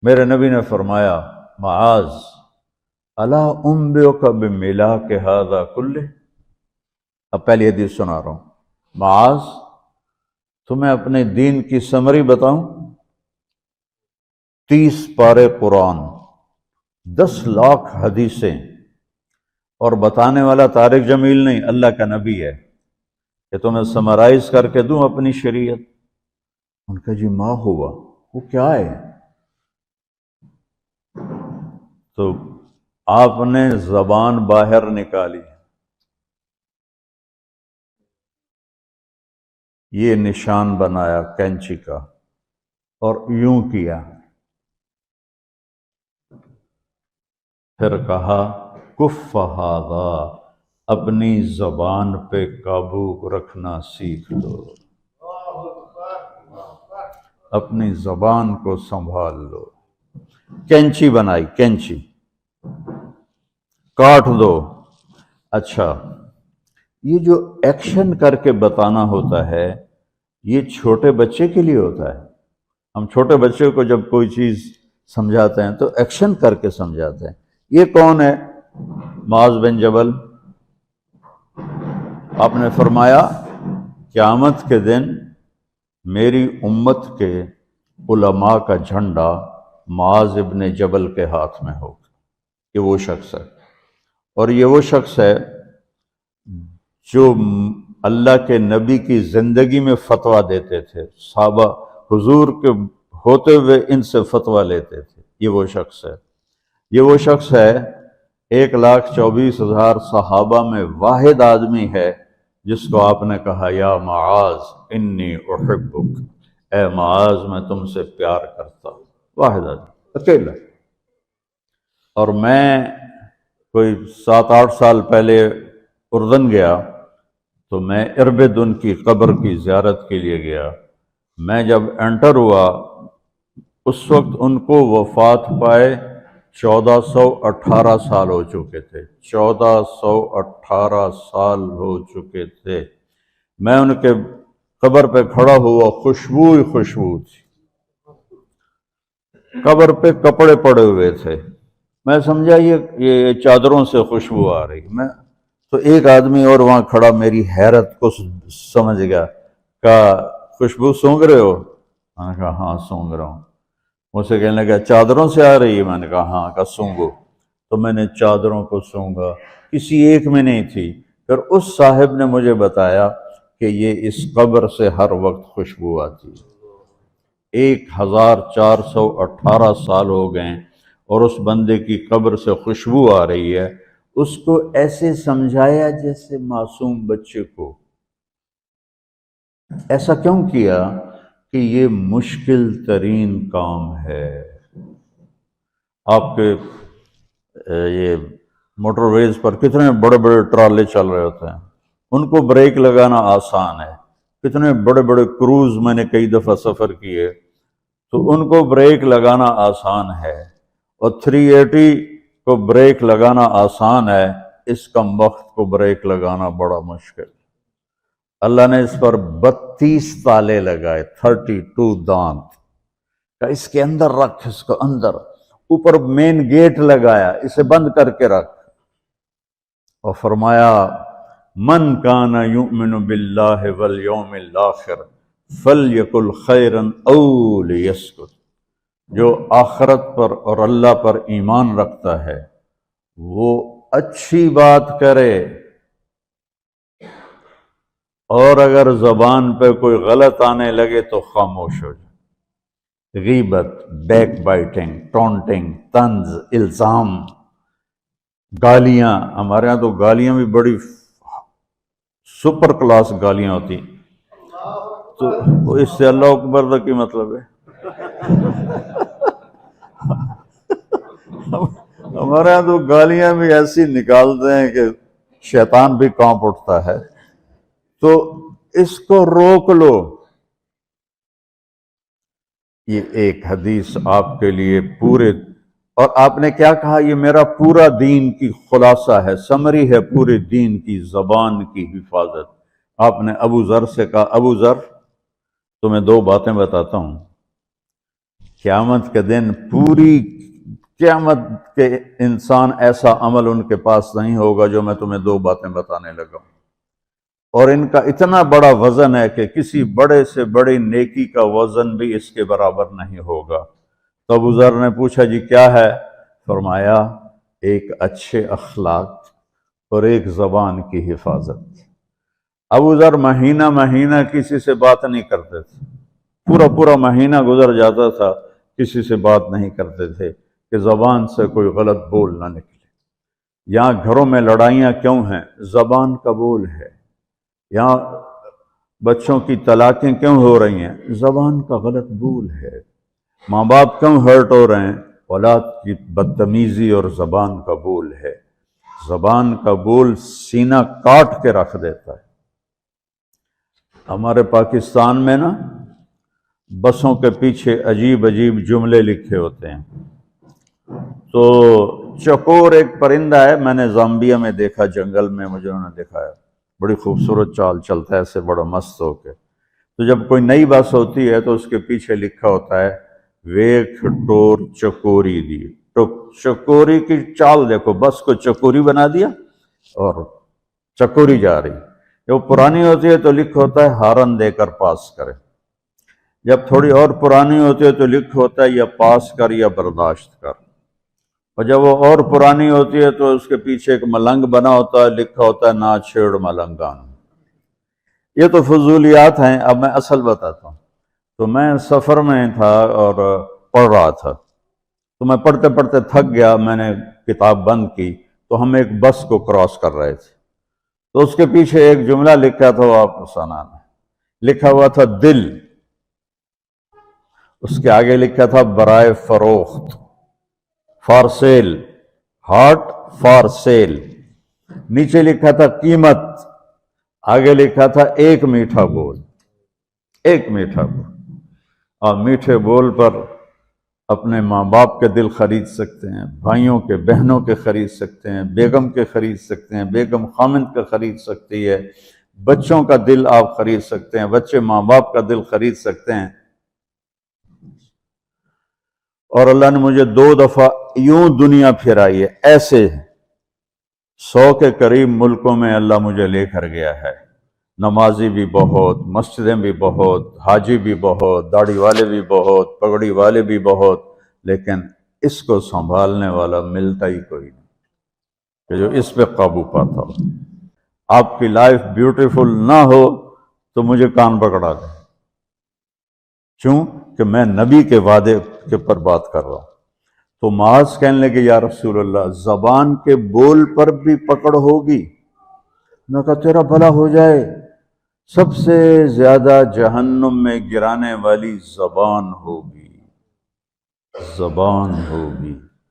میرے نبی نے فرمایا معاذ الا انبئک بملاک ھذا کلہ، اب پہلی حدیث سنا رہا ہوں، معاذ تمہیں اپنے دین کی سمری بتاؤں؟ 30 پارے قرآن، 10 لاکھ حدیثیں، اور بتانے والا طارق جمیل نہیں، اللہ کا نبی ہے، کہ تمہیں سمرائز کر کے دوں اپنی شریعت۔ ان کا جی ما ہوا، وہ کیا ہے؟ تو آپ نے زبان باہر نکالی، یہ نشان بنایا کینچی کا اور یوں کیا، پھر کہا کف ھذا، اپنی زبان پہ قابو رکھنا سیکھ لو، اپنی زبان کو سنبھال لو۔ کینچی بنائی، کینچی، کاٹ دو۔ اچھا، یہ جو ایکشن کر کے بتانا ہوتا ہے یہ چھوٹے بچے کے لیے ہوتا ہے۔ ہم چھوٹے بچے کو جب کوئی چیز سمجھاتے ہیں تو ایکشن کر کے سمجھاتے ہیں۔ یہ کون ہے؟ معاذ بن جبل۔ آپ نے فرمایا قیامت کے دن میری امت کے علماء کا جھنڈا معاذ ابن جبل کے ہاتھ میں ہوگا۔ یہ وہ شخص ہے، اور یہ وہ شخص ہے جو اللہ کے نبی کی زندگی میں فتویٰ دیتے تھے، صحابہ حضور کے ہوتے ہوئے ان سے فتویٰ لیتے تھے۔ یہ وہ شخص ہے، یہ وہ شخص ہے 1,24,000 صحابہ میں واحد آدمی ہے جس کو آپ نے کہا یا معاذ انی احبک، اے معاذ میں تم سے پیار کرتا ہوں۔ واحد آدمی، اکیلا۔ اور میں کوئی 7-8 سال پہلے اردن گیا تو میں اربدن کی قبر کی زیارت کے لیے گیا۔ میں جب انٹر ہوا اس وقت ان کو وفات پائے 1418 سال ہو چکے تھے، 1418 سال ہو چکے تھے۔ میں ان کے قبر پہ کھڑا ہوا، خوشبو ہی خوشبو تھی، قبر پہ کپڑے پڑے ہوئے تھے۔ میں سمجھا یہ چادروں سے خوشبو آ رہی۔ میں تو ایک آدمی اور وہاں کھڑا میری حیرت کو سمجھ گیا، کہا خوشبو سونگ رہے ہو؟ میں نے کہا ہاں سونگ رہا ہوں۔ مجھ سے کہنے لگا چادروں سے آ رہی ہے؟ میں نے کہا ہاں۔ کہا سونگو۔ تو میں نے چادروں کو سونگا، کسی ایک میں نہیں تھی۔ پھر اس صاحب نے مجھے بتایا کہ یہ اس قبر سے ہر وقت خوشبو آتی ہے۔ 1418 سال ہو گئے اور اس بندے کی قبر سے خوشبو آ رہی ہے۔ اس کو ایسے سمجھایا جیسے معصوم بچے کو۔ ایسا کیوں کیا؟ کہ یہ مشکل ترین کام ہے۔ آپ کے یہ موٹر ویز پر کتنے بڑے بڑے ٹرالے چل رہے ہوتے ہیں، ان کو بریک لگانا آسان ہے۔ کتنے بڑے بڑے کروز میں نے کئی دفعہ سفر کیے تو ان کو بریک لگانا آسان ہے، اور 380 کو بریک لگانا آسان ہے، اس کم وقت کو بریک لگانا بڑا مشکل۔ اللہ نے اس پر 32 تالے لگائے، 32 دانت، کہ اس کے اندر رکھ، اس کو اندر، اوپر مین گیٹ لگایا، اسے بند کر کے رکھ، اور فرمایا من کان یؤمن باللہ والیوم الآخر فلیقل خیرا او لیسکت، جو آخرت پر اور اللہ پر ایمان رکھتا ہے وہ اچھی بات کرے، اور اگر زبان پہ کوئی غلط آنے لگے تو خاموش ہو جائے۔ غیبت، بیک بائٹنگ، ٹونٹنگ، طنز، الزام، گالیاں۔ ہمارے ہاں تو گالیاں بھی بڑی سپر کلاس گالیاں ہوتی، تو اس سے اللہ اکبر کا کی مطلب ہے؟ ہمارے ہاں تو گالیاں بھی ایسی نکالتے ہیں کہ شیطان بھی کانپ اٹھتا ہے۔ تو اس کو روک لو۔ یہ ایک حدیث آپ کے لیے پورے، اور آپ نے کیا کہا؟ یہ میرا پورا دین کی خلاصہ ہے، سمری ہے پورے دین کی، زبان کی حفاظت۔ آپ نے ابو ذر سے کہا ابو ذر تمہیں 2 باتیں بتاتا ہوں، قیامت کے دن پوری قیامت کے انسان ایسا عمل ان کے پاس نہیں ہوگا جو میں تمہیں دو باتیں بتانے لگا ہوں، اور ان کا اتنا بڑا وزن ہے کہ کسی بڑے سے بڑی نیکی کا وزن بھی اس کے برابر نہیں ہوگا۔ تو ابو ذر نے پوچھا جی کیا ہے؟ فرمایا ایک اچھے اخلاق اور ایک زبان کی حفاظت۔ ابو ذر مہینہ مہینہ کسی سے بات نہیں کرتے تھے، پورا مہینہ گزر جاتا تھا کسی سے بات نہیں کرتے تھے کہ زبان سے کوئی غلط بول نہ نکلے۔ یہاں گھروں میں لڑائیاں کیوں ہیں؟ زبان کا بول ہے۔ یہاں بچوں کی طلاقیں کیوں ہو رہی ہیں؟ زبان کا غلط بول ہے۔ ماں باپ کیوں ہرٹ ہو رہے ہیں؟ اولاد کی بدتمیزی اور زبان کا بول ہے۔ زبان کا بول سینہ کاٹ کے رکھ دیتا ہے۔ ہمارے پاکستان میں نا بسوں کے پیچھے عجیب عجیب جملے لکھے ہوتے ہیں۔ تو چکور ایک پرندہ ہے، میں نے زامبیا میں دیکھا، جنگل میں مجھے انہوں نے دکھایا، بڑی خوبصورت چال چلتا ہے ایسے بڑا مست ہو کے۔ تو جب کوئی نئی بس ہوتی ہے تو اس کے پیچھے لکھا ہوتا ہے ویکھ ٹور چکوری دی۔ تو چکوری کی چال دیکھو، بس کو چکوری بنا دیا اور چکوری جا رہی۔ جب پرانی ہوتی ہے تو لکھ ہوتا ہے ہارن دے کر پاس کرے، جب تھوڑی اور پرانی ہوتی ہے تو لکھ ہوتا ہے یا پاس کر یا برداشت کر، اور جب وہ اور پرانی ہوتی ہے تو اس کے پیچھے ایک ملنگ بنا ہوتا ہے، لکھا ہوتا ہے نا چھیڑ ملنگان۔ یہ تو فضولیات ہیں، اب میں اصل بتاتا ہوں۔ تو میں سفر میں تھا اور پڑھ رہا تھا، تو میں پڑھتے پڑھتے تھک گیا، میں نے کتاب بند کی، تو ہم ایک بس کو کراس کر رہے تھے، تو اس کے پیچھے ایک جملہ لکھا تھا، وہ آپ کو سنانا ہے۔ لکھا ہوا تھا دل، اس کے آگے لکھا تھا برائے فروخت، for sale, heart for sale. نیچے لکھا تھا قیمت، آگے لکھا تھا ایک میٹھا بول، ایک میٹھا بول۔ اور میٹھے بول پر اپنے ماں باپ کے دل خرید سکتے ہیں، بھائیوں کے بہنوں کے خرید سکتے ہیں، بیگم کے خرید سکتے ہیں، بیگم خامند کا خرید سکتی ہے، بچوں کا دل آپ خرید سکتے ہیں، بچے ماں باپ کا دل خرید سکتے ہیں۔ اور اللہ نے مجھے 2 دفعہ یوں دنیا پھرائی ہے، ایسے 100 کے قریب ملکوں میں اللہ مجھے لے کر گیا ہے۔ نمازی بھی بہت، مسجدیں بھی بہت، حاجی بھی بہت، داڑھی والے بھی بہت، پگڑی والے بھی بہت، لیکن اس کو سنبھالنے والا ملتا ہی کوئی نہیں کہ جو اس پہ قابو پاتا ہو۔ آپ کی لائف بیوٹیفل نہ ہو تو مجھے کان پکڑا دیں، کیوں کہ میں نبی کے وعدے کے پر بات کر رہا ہوں۔ تو معاذ کہنے لگے یا رسول اللہ زبان کے بول پر بھی پکڑ ہوگی؟ میں کہا تیرا بھلا ہو جائے، سب سے زیادہ جہنم میں گرانے والی زبان ہوگی، زبان ہوگی۔